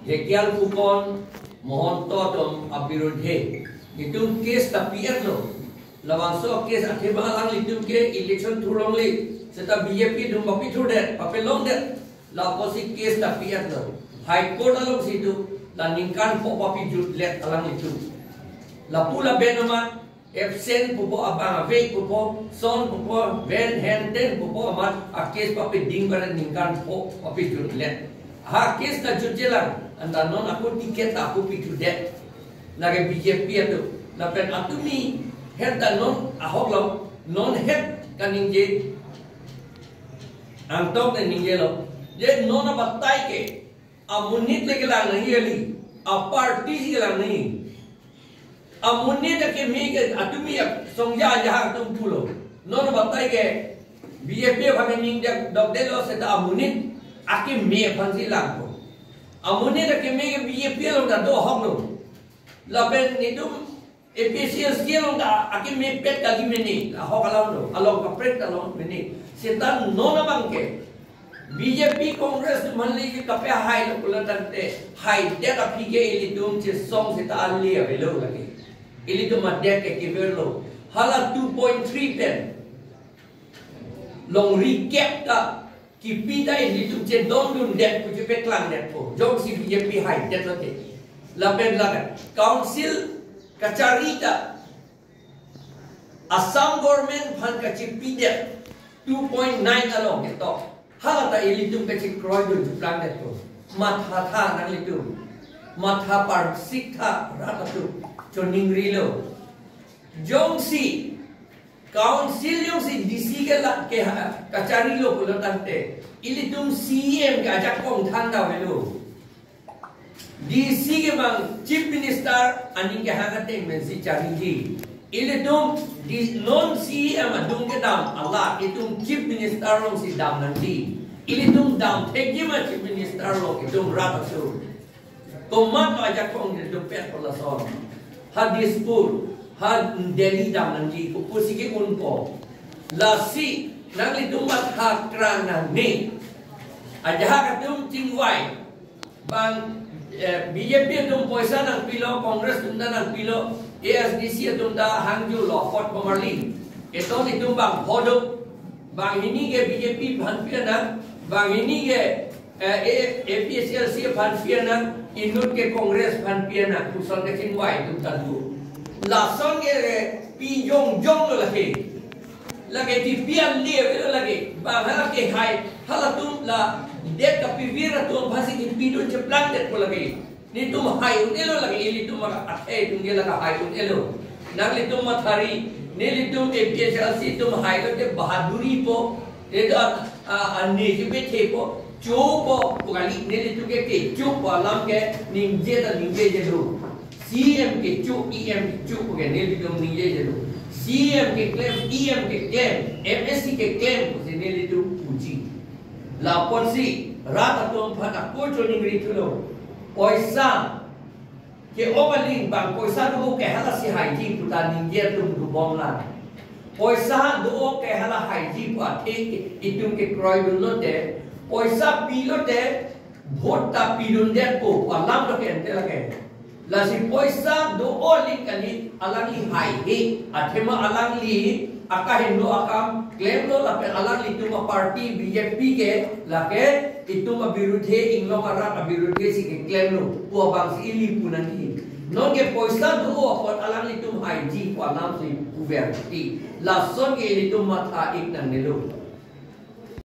Jekial kupon mohon totom abirudhe. Itu kes tapi lo. Lawangso kes akhirnya alang litum ke election turong li. Seta BJP dum bapi tudet, pape long det. La posi kes tapi lo. High Court along situ. La ningkan po papi jut let alang itu. La pula benoma absent pupo abang ave pupo son pupo ben henten pupo amat a kes papi ding pada ningkan po papi jut let. Ha kes na jut jelang. Anda non aku tiket aku pitu det. Lagi BJP itu. Lapen atumi head dan non ahok lo non head kaningje. Antok dan ningje lo. Jadi non abatai ke. Amunit lagi lang nahi ali. A party si lang nahi. Amunit ke mege atumi songja jahat tum pulo. Non abatai ke. BJP kami ningje dok delo seta amunit. Aki me fansi lang ko. Amunit ke mege BJP lo dah do hok lo. Lapen itu APCS dia lo dah aki me pet kali meni. Ahok alam lo. Along kapret along meni. Setan non abangke. BJP Congress manli ke kape hai lo kulatan te hai dia ka pige ilitum che song seta ali avelo lagi ilitum adek ke kivelo hala 2.3 pen long recap ta kipita ilitum che don dun det ku che petlang det ko jong si BJP hai det lote la pen la council kacarita Assam government phan ka chipide 2.9 along ke to hala ta ilitum kecil kroy dun juplang det ko matha tha nang litum matha par sikha rata tu choning rilo jongsi council jongsi DC ke la ke kachari lo ko tante ilitum CM ka ajak kong thanda velo DC ke bang chief minister aning ke hangate mensi chari ji ilitum non CM adung ke dam Allah itum chief minister long si dam nanti ilitum dam theki ma chief minister lo itum rata su komat ajak kong de pet pola son hadispur had Delhi dam nanti ko pusike unko lasi nang litum mat ha krana ne ajak katum chingwai bang BJP tum poisa nang pilo Congress tum nang pilo ASDC tum da Hangju lo Fort Comerly ito itum bang hodok bang ini ke BJP bhan piana bang ini ke APCLC bhan piana inut ke Congress bhan piana kusal ke chingwai tum tandu lason ke pi jong lo lagi ti pian dia lagi bang hala ke hai hala tum la det kapi vira tum bhasi ki pidun cheplang det ko lagi ni tum hai unelo lagi ili tum athe tum gela ka hai unelo nagli tum mathari neli tum APCLC tum hai lo ke bahaduri po eda anne ke bethe po cho po kali neli tum ke cho po lam ke ningje je do CM ke cho EM cho ko ke neli tum ningje je do CM ke claim EM ke claim MSC ke claim ko se neli tum puji lapor si rata tum phana ko cho ningri thulo poisa ke omaling bang poisa do ke hala si haiji puta ningje tum du bom la poisa do ke hala haiji pa the itum ke kroy dun lote poisa pi lote vote ta pi dun det ko alam lo ke ente la ke la si poisa do oling kali alang li hai he athema alang li aka hindu akam claim lo la pe alang li tuma party BJP ke la ke ituma birudhe inglo mara birudhe si ke claim lo pu bang si ili punani non ke poisa do apot alang li tum hai ji ko alam si puberty la son ke li tuma tha ik nan nelo